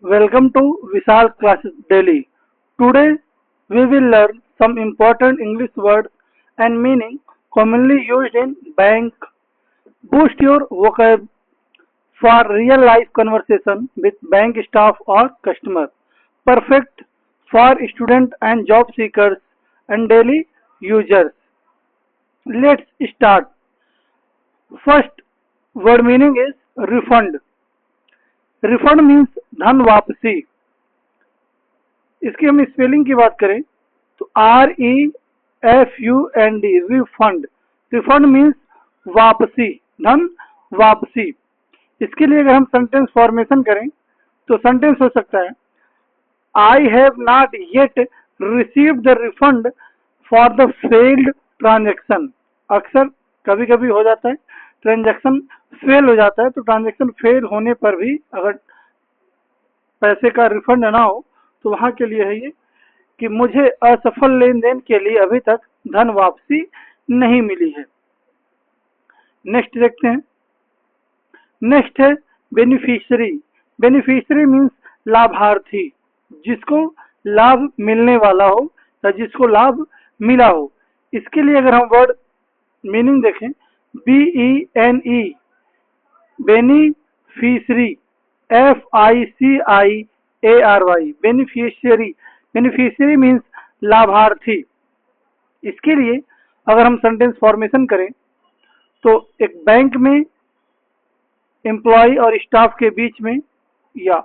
Welcome to Vishal Classes Daily. Today we will learn some important English words and meaning commonly used in bank. Boost your vocab for real life conversation with bank staff or customer. Perfect for student and job seekers and daily users. Let's start. First word meaning is refund. Refund means धन वापसी. इसकी हम spelling की बात करें तो REFUND refund. Refund means वापसी, धन वापसी. इसके लिए अगर हम सेंटेंस फॉर्मेशन करें तो सेंटेंस हो सकता है I have not yet received the refund for the failed transaction. अक्सर कभी कभी हो जाता है ट्रांजेक्शन फेल हो जाता है, तो ट्रांजेक्शन फेल होने पर भी अगर पैसे का रिफंड ना हो तो वहां के लिए है ये कि मुझे असफल लेन देन के लिए अभी तक धन वापसी नहीं मिली है. नेक्स्ट देखते हैं. नेक्स्ट है बेनिफिशियरी. बेनिफिशियरी मीन्स लाभार्थी, जिसको लाभ मिलने वाला हो या जिसको लाभ मिला हो. इसके लिए अगर हम वर्ड मीनिंग देखें BENE beneficiary FICIARY beneficiary. Beneficiary means लाभार्थी. इसके लिए अगर हम सेंटेंस फॉर्मेशन करें तो एक बैंक में एम्प्लॉय और स्टाफ के बीच में या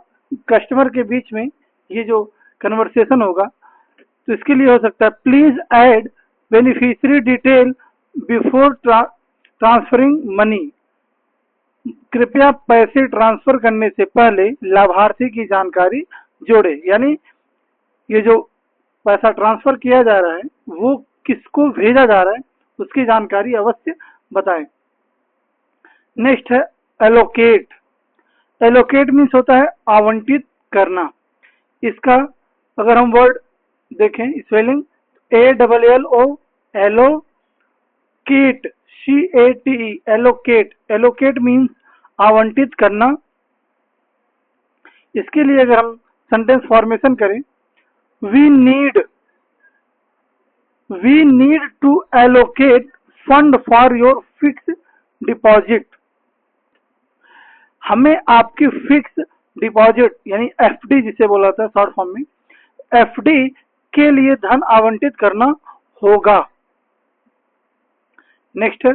कस्टमर के बीच में ये जो कन्वर्सेशन होगा तो इसके लिए हो सकता है please add beneficiary detail before transferring money. कृपया पैसे ट्रांसफर करने से पहले लाभार्थी की जानकारी जोड़े. यानी ये जो पैसा ट्रांसफर किया जा रहा है वो किसको भेजा जा रहा है उसकी जानकारी अवश्य बताएं. नेक्स्ट है एलोकेट. एलोकेट मीन्स होता है आवंटित करना. इसका अगर हम वर्ड देखें spelling ALLO allocate CATE allocate. Allocate means आवंटित करना. इसके लिए अगर हम सेंटेंस फॉर्मेशन करें we need to allocate fund for your fix deposit. हमें आपकी फिक्स डिपॉजिट यानी FD जिसे बोला जाता है शॉर्ट फॉर्म में, FD के लिए धन आवंटित करना होगा. नेक्स्ट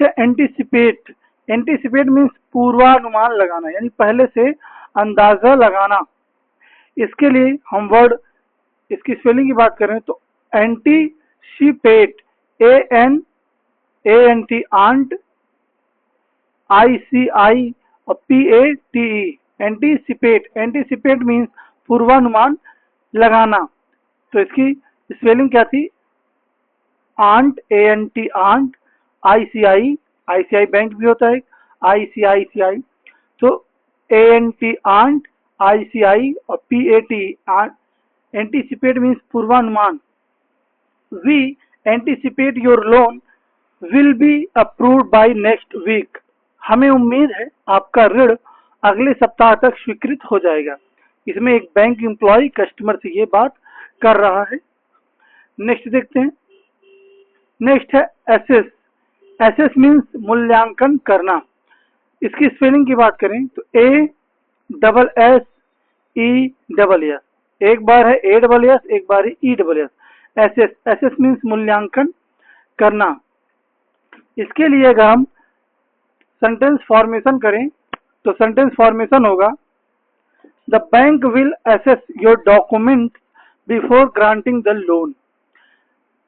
है एंटीसिपेट. एंटीसिपेट मीन्स पूर्वानुमान लगाना यानी पहले से अंदाजा लगाना. इसके लिए हम वर्ड इसकी स्पेलिंग की बात करें तो एंटीसिपेट ANT आंट ICI और PATE एंटीसिपेट. एंटीसिपेट मीन्स पूर्वानुमान लगाना. तो इसकी स्पेलिंग क्या थी ant ANT ant ICI bank भी होता है ICICI. तो ANT आंट ICI और PATE एंटीसिपेट मीन्स पूर्वानुमान. We anticipate your loan will be approved by next week. हमें उम्मीद है आपका ऋण अगले सप्ताह तक स्वीकृत हो जाएगा. इसमें एक बैंक एम्प्लॉय कस्टमर से ये बात कर रहा है. नेक्स्ट देखते हैं. नेक्स्ट है एसेस. एसेस मीन्स मूल्यांकन करना. इसकी स्पेलिंग की बात करें तो ASSESS. एक बार है ASS एक बार है ESS. एसेस. एसेस मीन्स मूल्यांकन करना. इसके लिए अगर हम सेंटेंस फॉर्मेशन करें तो सेंटेंस फॉर्मेशन होगा the bank will assess your document before granting the loan.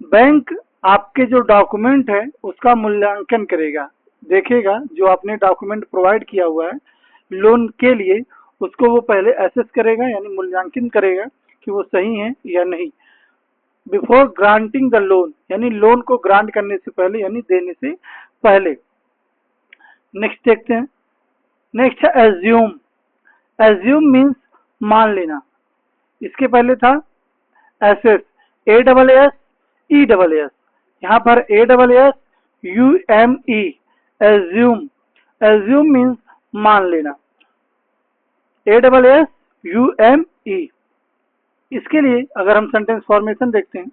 Bank आपके जो डॉक्यूमेंट है उसका मूल्यांकन करेगा, देखेगा जो आपने डॉक्यूमेंट प्रोवाइड किया हुआ है लोन के लिए उसको वो पहले असेस करेगा यानी मूल्यांकन करेगा कि वो सही है या नहीं. बिफोर ग्रांटिंग द लोन यानी लोन को ग्रांट करने से पहले यानी देने से पहले. नेक्स्ट देखते हैं. नेक्स्ट है एज्यूम. एज्यूम मीन्स मान लेना. इसके पहले था एसेस ASSESS. यहाँ पर ASSUME एज्यूम. एज्यूम मीन्स मान लेना. ASSUME। इसके लिए अगर हम सेंटेंस फॉर्मेशन देखते हैं,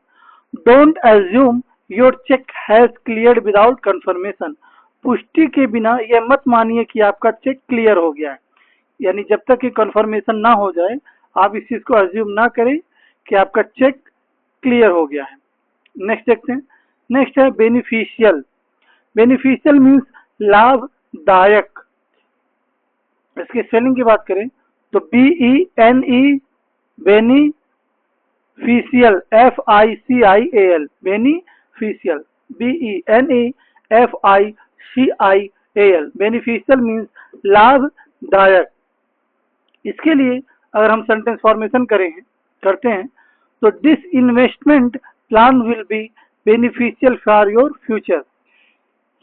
don't assume your cheque has cleared without confirmation. पुष्टि के बिना यह मत मानिए कि आपका चेक क्लियर हो गया है, यानी जब तक कि कंफर्मेशन ना हो जाए आप इस चीज को एज्यूम ना करें कि आपका चेक क्लियर हो गया है। नेक्स्ट देखते हैं, नेक्स्ट है बेनिफिशियल। बेनिफिशियल मीन्स लाभदायक। इसकी स्पेलिंग की बात करें तो BENE beneficial, FICIAL, beneficial, BENEFICIAL। Beneficial means लाभदायक। इसके लिए अगर हम सेंटेंस फॉर्मेशन करते हैं तो this investment plan will be beneficial for your future.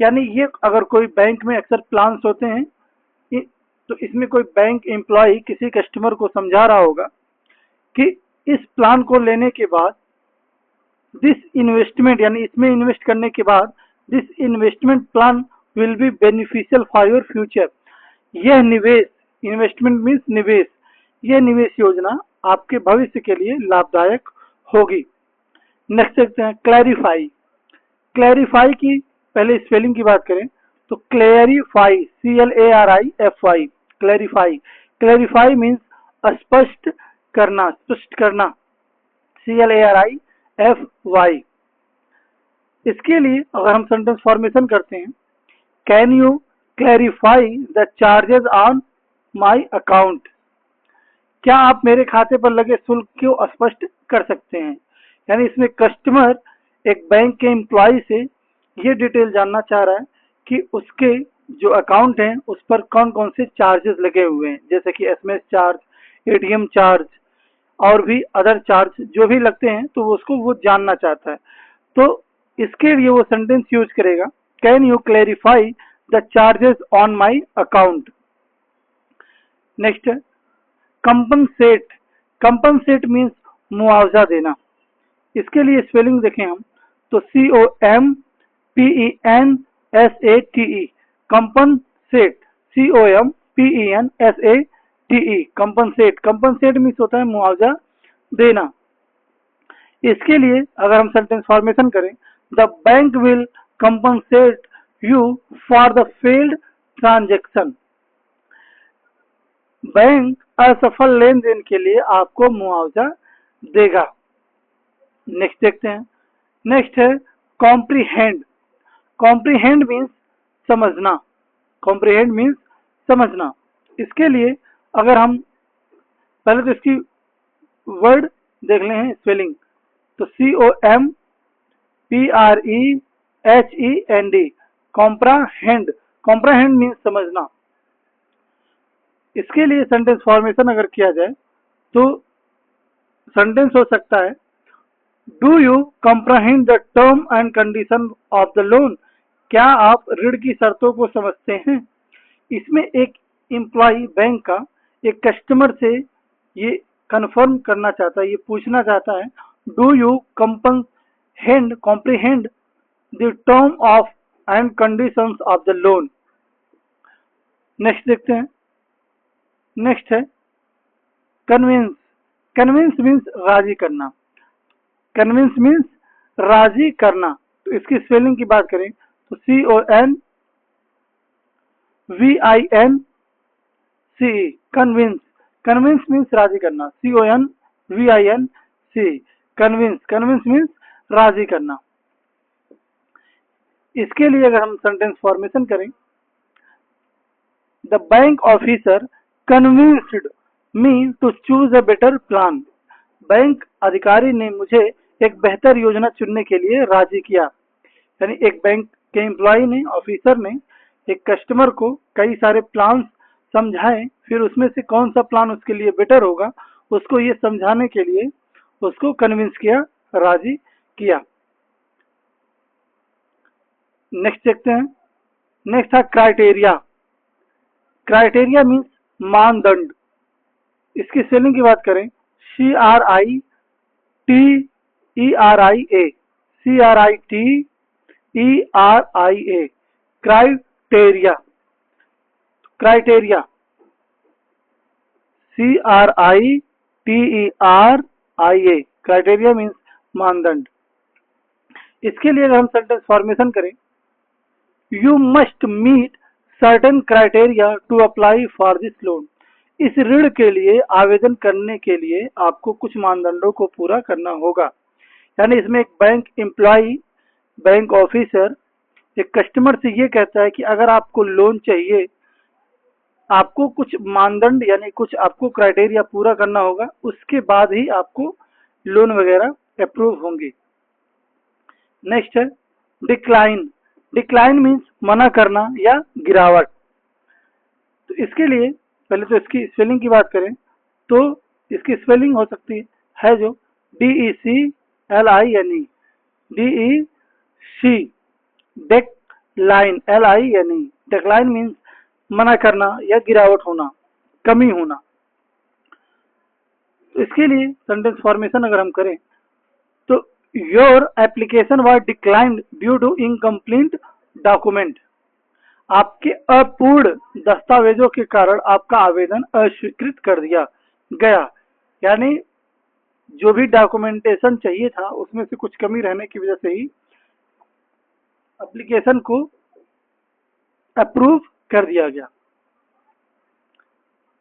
यानी ये अगर कोई बैंक में अक्सर प्लान्स होते हैं तो इसमें कोई बैंक एम्प्लॉय किसी कस्टमर को समझा रहा होगा कि इस प्लान को लेने के बाद दिस इन्वेस्टमेंट, यानी इसमें इन्वेस्ट करने के बाद this investment plan will be beneficial for your future. यह निवेश, इन्वेस्टमेंट मीन्स निवेश, यह निवेश योजना आपके भविष्य के लिए लाभदायक होगी। नेक्स्ट देखते हैं क्लैरिफाई। क्लैरिफाई की पहले स्पेलिंग की बात करें तो clarify, CLARIFY, clarify. Clarify means स्पष्ट करना, स्पष्ट करना, CLARIFY। इसके लिए अगर हम सेंटेंस फॉर्मेशन करते हैं, can you clarify the charges on my account. क्या आप मेरे खाते पर लगे शुल्क को स्पष्ट कर सकते हैं। यानी इसमें कस्टमर एक बैंक के एम्प्लॉय से ये डिटेल जानना चाह रहा है कि उसके जो अकाउंट हैं उस पर कौन कौन से चार्जेस लगे हुए हैं, जैसे कि SMS चार्ज, ATM चार्ज और भी अदर चार्ज जो भी लगते हैं, तो उसको वो जानना चाहता है। तो इसके लिए वो सेंटेंस यूज करेगा, can you clarify the charges on my account. Next है कंपनसेट। कंपनसेट मीन्स मुआवजा देना। इसके लिए स्पेलिंग देखें हम तो COMPENSATE, compensate, COMPENSATE, compensate. Compensate means होता है मुआवजा देना। इसके लिए अगर हम सेंटेंस फॉर्मेशन करें, the bank will compensate you for the failed transaction. Bank असफल लेन देन के लिए आपको मुआवजा देगा। नेक्स्ट देखते हैं, नेक्स्ट है कॉम्प्रीहेंड। कॉम्प्रीहेंड मीन्स समझना, कॉम्प्रीहेंड मीन्स समझना। इसके लिए अगर हम पहले तो इसकी वर्ड देख ले हैं स्पेलिंग तो COMPREHEND, कॉम्प्राहेंड। कॉम्प्राहेंड मीन्स समझना। इसके लिए सेंटेंस फॉर्मेशन अगर किया जाए तो सेंटेंस हो सकता है, do you comprehend the term and condition of the loan. क्या आप ऋण की शर्तों को समझते हैं। इसमें एक एम्प्लॉय बैंक का एक कस्टमर से ये कंफर्म करना चाहता है, ये पूछना चाहता है, do you comprehend the term of and conditions of the loan. Next देखते हैं, नेक्स्ट है कन्विंस। कन्विंस मीन्स राजी करना, कन्विंस मीन्स राजी करना। तो इसकी स्पेलिंग की बात करें तो CONVINCE, कन्विंस। कन्विंस मीन्स राजी करना, CONVINCE, कन्विंस। कन्विंस मीन्स राजी करना। इसके लिए अगर हम सेंटेंस फॉर्मेशन करें, the bank officer convinced me to choose a better plan. Bank अधिकारी ने मुझे एक बेहतर योजना चुनने के लिए राजी किया। यानी एक बैंक के एम्प्लॉय ने, ऑफिसर ने एक कस्टमर को कई सारे प्लान समझाए, फिर उसमें से कौन सा प्लान उसके लिए बेटर होगा उसको ये समझाने के लिए उसको कन्विंस किया, राजी किया। नेक्स्ट देखते हैं, नेक्स्ट है क्राइटेरिया। क्राइटेरिया मीन्स मानदंड। इसकी स्पेलिंग की बात करें, CRITERIA, CRITERIA, criteria. Criteria CRITERIA, criteria means मानदंड। इसके लिए अगर हम सेंटेंस फॉर्मेशन करें, you must meet certain criteria to apply for this loan. इस ऋण के लिए आवेदन करने के लिए आपको कुछ मानदंडों को पूरा करना होगा। यानी इसमें एक बैंक एम्प्लॉय, बैंक ऑफिसर एक कस्टमर से ये कहता है कि अगर आपको लोन चाहिए, आपको कुछ मानदंड यानी कुछ आपको क्राइटेरिया पूरा करना होगा, उसके बाद ही आपको लोन वगैरह अप्रूव होंगे। नेक्स्ट है डिक्लाइन। डिक्लाइन मीन्स मना करना या गिरावट। तो इसके लिए पहले तो इसकी स्पेलिंग की बात करें तो इसकी स्पेलिंग हो सकती है जो DECLINE, DEC, decline, LINE। Decline means मना करना या गिरावट होना, कमी होना। तो इसके लिए सेंटेंस फॉर्मेशन अगर हम करें तो your application was declined due to incomplete document. आपके अपूर्ण दस्तावेजों के कारण आपका आवेदन अस्वीकृत कर दिया गया। यानी जो भी डॉक्यूमेंटेशन चाहिए था उसमें से कुछ कमी रहने की वजह से ही एप्लीकेशन को अप्रूव कर दिया गया।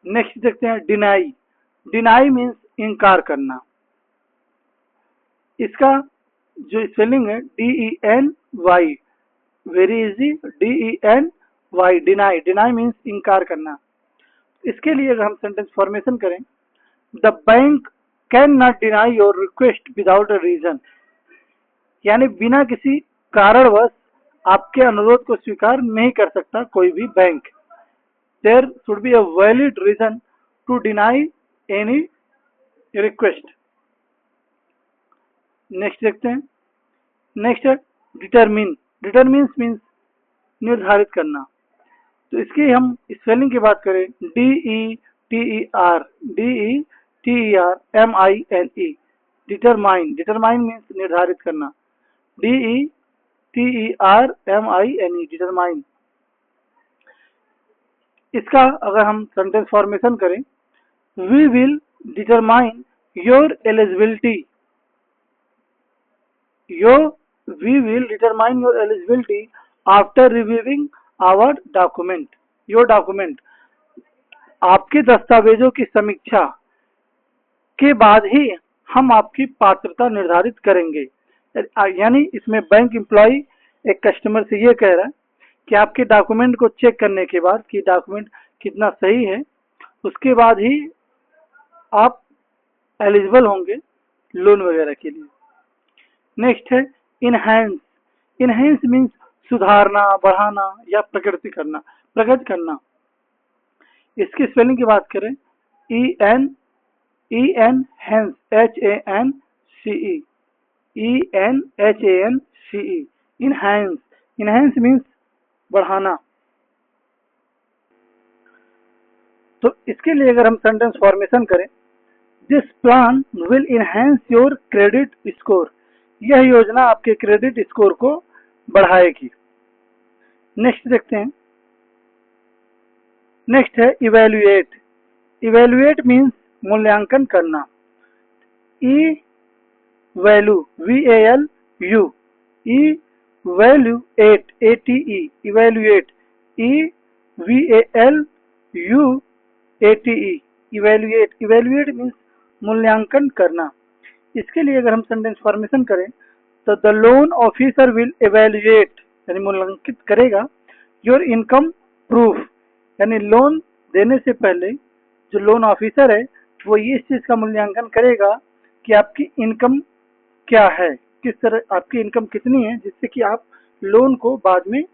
नेक्स्ट देखते हैं डिनाई। डिनाई मीन्स इनकार करना। इसका जो स्पेलिंग है DENY, very easy, DENY, deny. Deny means इनकार करना। इसके लिए अगर हम सेंटेंस फॉर्मेशन करें, the bank can not deny your request without a reason. यानी बिना किसी कारणवश आपके अनुरोध को स्वीकार नहीं कर सकता कोई भी bank. There should be a valid reason to deny any request. Next देखते हैं। नेक्स्ट है डिटरमिन। डिटरमिन्स मीन्स निर्धारित करना। तो इसकी हम स्पेलिंग की बात करें, DETERMINE, डिटरमाइन। डिटरमाइन मीन्स निर्धारित करना, DETERMINE, डिटरमाइन। इसका अगर हम सेंटेंस फॉर्मेशन करें, we will determine your eligibility, we will determine your eligibility after reviewing our document, your document। आपके दस्तावेजों की समीक्षा के बाद ही हम आपकी पात्रता निर्धारित करेंगे। यानी इसमें बैंक एम्प्लॉय एक कस्टमर से ये कह रहा है कि आपके डॉक्यूमेंट को चेक करने के बाद कि डॉक्यूमेंट कितना सही है, उसके बाद ही आप एलिजिबल होंगे लोन वगैरह के लिए। नेक्स्ट है इनहैंस। इनहैंस मीन्स सुधारना, बढ़ाना या प्रगति करना, प्रगति करना। इसकी स्पेलिंग की बात करें, ENHANCE, ENHANCE, enhance. Enhance means बढ़ाना। तो इसके लिए अगर हम सेंटेंस फॉर्मेशन करें, this plan will enhance your credit score. यह योजना आपके क्रेडिट स्कोर को बढ़ाएगी। नेक्स्ट देखते हैं। नेक्स्ट है इवैल्यूएट। इवैल्यूएट मीन्स मूल्यांकन करना। E value, VALU, e value ate, ATE, evaluate, EVALUATE, evaluate. Evaluate means मूल्यांकन करना। इसके लिए अगर हम सेंटेंस फॉर्मेशन करें तो the loan officer will evaluate, यानी मूल्यांकित करेगा, योर इनकम प्रूफ। यानी लोन देने से पहले जो लोन ऑफिसर है वो इस चीज का मूल्यांकन करेगा कि आपकी इनकम क्या है, किस तरह आपकी इनकम कितनी है, जिससे कि आप लोन को बाद में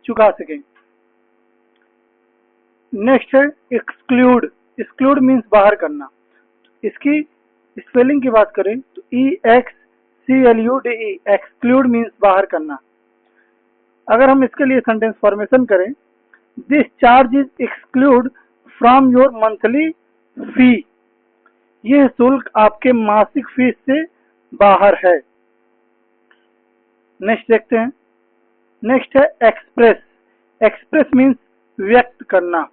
चुका सकें। नेक्स्ट है एक्सक्लूड। एक्सक्लूड मीन्स बाहर करना। इसकी स्पेलिंग की बात करें तो EXCLUDE, एक्सक्लूड मीन्स बाहर करना। अगर हम इसके लिए सेंटेंस फॉर्मेशन करें, this charge is exclude from your monthly fee. यह शुल्क आपके मासिक फीस से बाहर है। नेक्स्ट देखते हैं। नेक्स्ट है एक्सप्रेस। एक्सप्रेस मीन्स व्यक्त करना,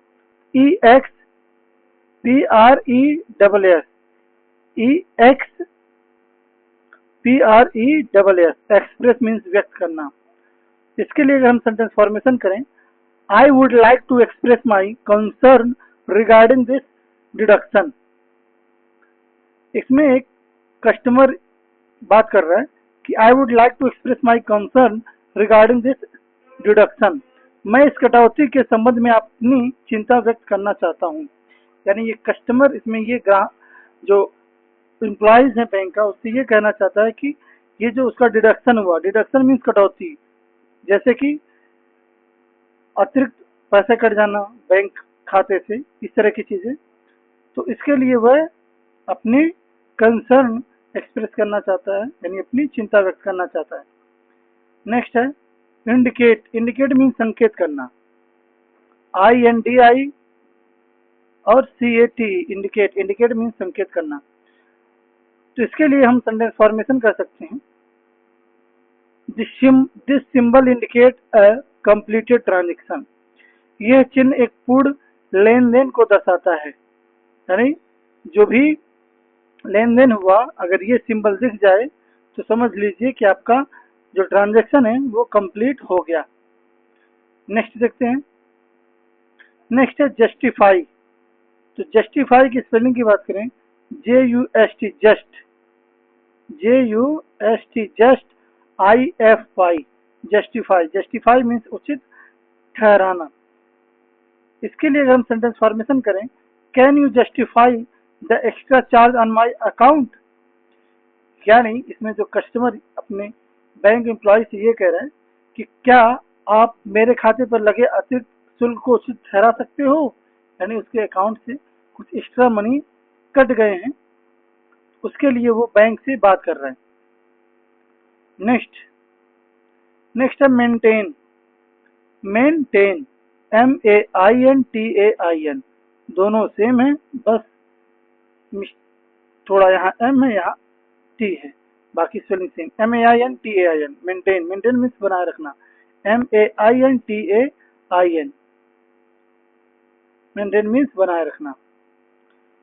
EXPRESS, PRESS एक्सप्रेस मीन्स व्यक्त करना। इसके लिए अगर हम सेंटेंस फॉर्मेशन करें, I would like to express my concern regarding this deduction. इसमें एक कस्टमर बात कर रहा है कि I would like to express my concern regarding this deduction. मैं इस कटौती के संबंध में अपनी चिंता व्यक्त करना चाहता हूँ। यानी ये कस्टमर, इसमें ये ग्राहक जो एम्प्लॉइज है बैंक का, उससे ये कहना चाहता है कि ये जो उसका डिडक्शन हुआ, डिडक्शन मीन्स कटौती, जैसे कि अतिरिक्त पैसे कट जाना बैंक खाते से, इस तरह की चीजें, तो इसके लिए वह अपनी कंसर्न एक्सप्रेस करना चाहता है, यानी अपनी चिंता व्यक्त करना चाहता है। नेक्स्ट है इंडिकेट। इंडिकेट मीन्स संकेत करना, INDI और CAT इंडिकेट। इंडिकेट मीन्स संकेत करना। तो इसके लिए हम सेंटेंस फॉर्मेशन कर सकते हैं, this symbol indicate a completed transaction. यह चिन्ह एक पूर्ण लेन देन को दर्शाता है, यानी जो भी लेन देन हुआ अगर ये सिंबल दिख जाए तो समझ लीजिए कि आपका जो ट्रांजैक्शन है वो कंप्लीट हो गया। नेक्स्ट देखते हैं। नेक्स्ट है जस्टिफाई। तो जस्टिफाई की स्पेलिंग की बात करें, JUST just, JUST IFY justify. Justify means उचित ठहराना। इसके लिए अगर हम सेंटेंस फॉर्मेशन करें, can you justify the extra charge on my account. यानी इसमें जो कस्टमर अपने बैंक एम्प्लॉय से ये कह रहे हैं कि क्या आप मेरे खाते पर लगे अतिरिक्त शुल्क को उचित ठहरा सकते हो, यानी उसके अकाउंट से कुछ एक्स्ट्रा मनी कट गए हैं, उसके लिए वो बैंक से बात कर रहे हैं। नेक्स्ट है मेंटेन। मेंटेन MAINTAIN, दोनों सेम है, बस थोड़ा यहाँ M है यहाँ T है, बाकी spelling same. MAINTAIN maintain. Maintain means बनाए रखना, MAINTAIN मेंटेन मीन्स बनाए रखना।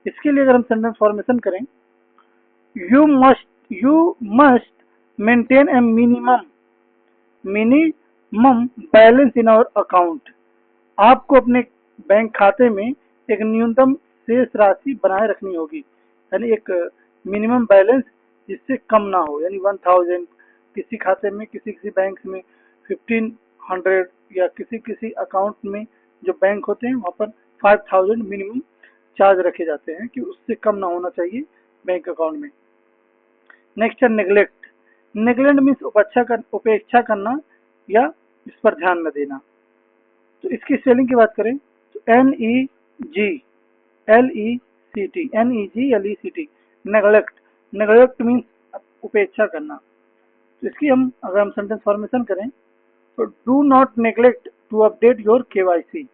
इसके लिए अगर हम सेंटेंस फॉर्मेशन करें, you must maintain a minimum balance in our account. आपको अपने बैंक खाते में एक न्यूनतम शेष राशि बनाए रखनी होगी, यानी एक मिनिमम बैलेंस जिससे कम ना हो, यानी 1000 किसी खाते में, किसी बैंक में 1500, या किसी अकाउंट में जो बैंक होते हैं वहाँ पर 5000 मिनिमम चार्ज रखे जाते हैं कि उससे कम ना होना चाहिए बैंक अकाउंट में। नेक्स्ट है नेग्लेक्ट। नेग्लेक्ट मीन्स उपेक्षा करना या इस पर ध्यान न देना। तो इसकी स्पेलिंग की बात करें तो NEGLECT नेग्लेक्ट। नेग्लेक्ट मीन्स उपेक्षा करना। तो इसकी अगर हम सेंटेंस फॉर्मेशन करें तो do not neglect to update your KYC।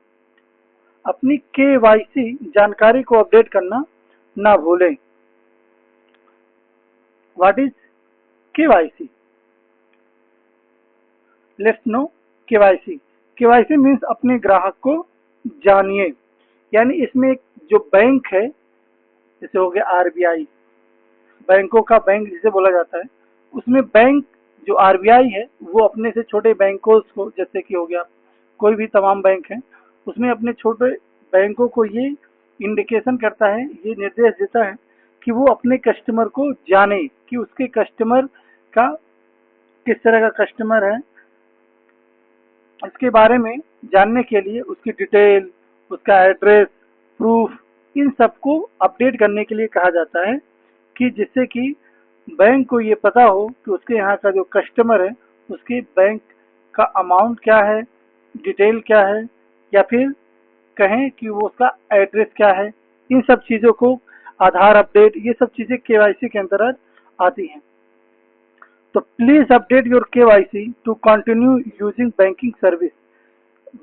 अपनी KYC जानकारी को अपडेट करना ना भूलें। What is KYC? Let's know KYC। KYC means अपने ग्राहक को जानिए, यानी इसमें एक जो बैंक है, जैसे हो गया RBI, बैंकों का बैंक जिसे बोला जाता है, उसमें बैंक जो RBI है वो अपने से छोटे बैंकों को, जैसे कि हो गया कोई भी तमाम बैंक है, उसमें अपने छोटे बैंकों को ये इंडिकेशन करता है, ये निर्देश देता है कि वो अपने कस्टमर को जाने कि उसके कस्टमर का किस तरह का कस्टमर है, इसके बारे में जानने के लिए उसकी डिटेल, उसका एड्रेस, प्रूफ, इन सबको अपडेट करने के लिए कहा जाता है, कि जिससे कि बैंक को ये पता हो कि उसके यहाँ का जो कस्टमर है उसके बैंक का अमाउंट क्या है, डिटेल क्या है, या फिर कहें कि वो उसका एड्रेस क्या है। इन सब चीज़ों को, आधार अपडेट, ये सब चीज़ें KYC के अंतर्गत आती हैं। तो please update your KYC to continue using banking service.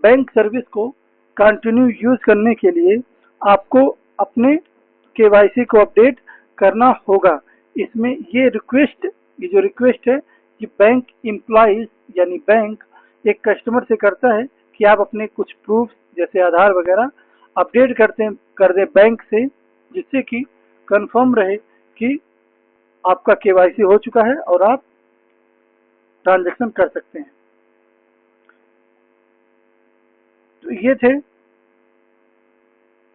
Bank service को कंटिन्यू यूज करने के लिए आपको अपने KYC को अपडेट करना होगा। इसमें ये जो रिक्वेस्ट है, ये बैंक एम्प्लॉइज यानी बैंक एक कस्टमर से करता है कि आप अपने कुछ प्रूफ जैसे आधार वगैरह अपडेट कर दे बैंक से, जिससे कि कंफर्म रहे कि आपका केवाईसी हो चुका है और आप ट्रांजैक्शन कर सकते हैं। तो ये थे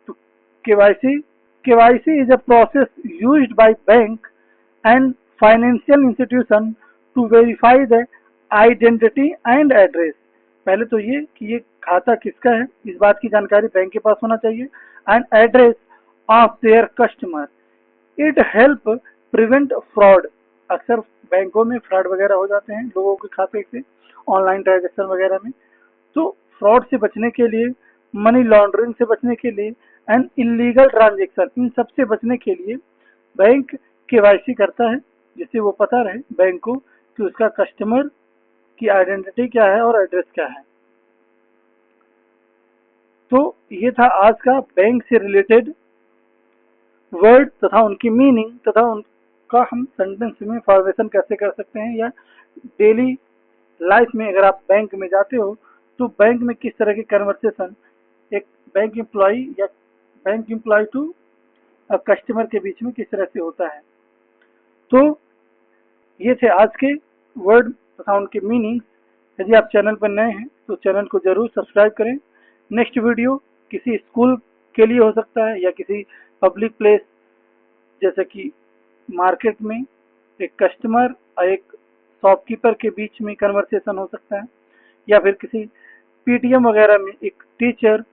तो KYC is a process used by bank and financial institution to verify the identity and address. पहले तो ये कि ये खाता किसका है, इस बात की जानकारी बैंक के पास होना चाहिए, and address of their customer. It help prevent fraud. अक्सर बैंकों में फ्रॉड वगैरह हो जाते हैं लोगों के खाते से, ऑनलाइन ट्रांजैक्शन वगैरह में। तो फ्रॉड से बचने के लिए, मनी लॉन्ड्रिंग से बचने के लिए एंड इलीगल ट्रांजैक्शन, इन सब से बचने के लिए बैंक केवाईसी करता है, जिससे वो पता रहे बैंक को कि उसका कस्टमर की आइडेंटिटी क्या है और एड्रेस क्या है। तो ये था आज का बैंक से रिलेटेड वर्ड तथा उनकी मीनिंग तथा उनका हम सेंटेंस में फॉर्मेशन कैसे कर सकते हैं, या डेली लाइफ में अगर आप बैंक में जाते हो तो बैंक में किस तरह की कन्वर्सेशन एक बैंक एम्प्लॉय या बैंक एम्प्लॉय टू कस्टमर के बीच में किस तरह से होता है। तो ये थे आज के वर्ड तथा उनके मीनिंग्स। यदि आप चैनल पर नए हैं तो चैनल को जरूर सब्सक्राइब करें। नेक्स्ट वीडियो किसी स्कूल के लिए हो सकता है या किसी पब्लिक प्लेस जैसे कि मार्केट में एक कस्टमर और एक शॉपकीपर के बीच में कन्वर्सेशन हो सकता है, या फिर किसी पीटीएम वगैरह में एक टीचर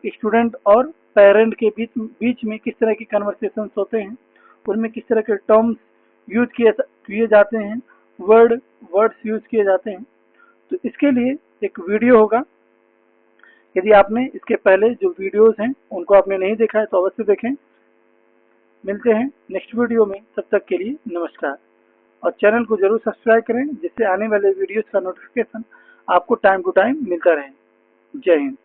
स्टूडेंट और पेरेंट के बीच में किस तरह की कन्वर्सेशंस होते हैं, उनमें किस तरह के टर्म्स यूज किए जाते हैं, वर्ड्स यूज किए जाते हैं। तो इसके लिए एक वीडियो होगा। यदि आपने इसके पहले जो वीडियोस हैं उनको आपने नहीं देखा है तो अवश्य देखें। मिलते हैं नेक्स्ट वीडियो में, तब तक के लिए नमस्कार। और चैनल को जरूर सब्सक्राइब करें जिससे आने वाले वीडियोस का नोटिफिकेशन आपको टाइम टू टाइम मिलता रहे। जय हिंद।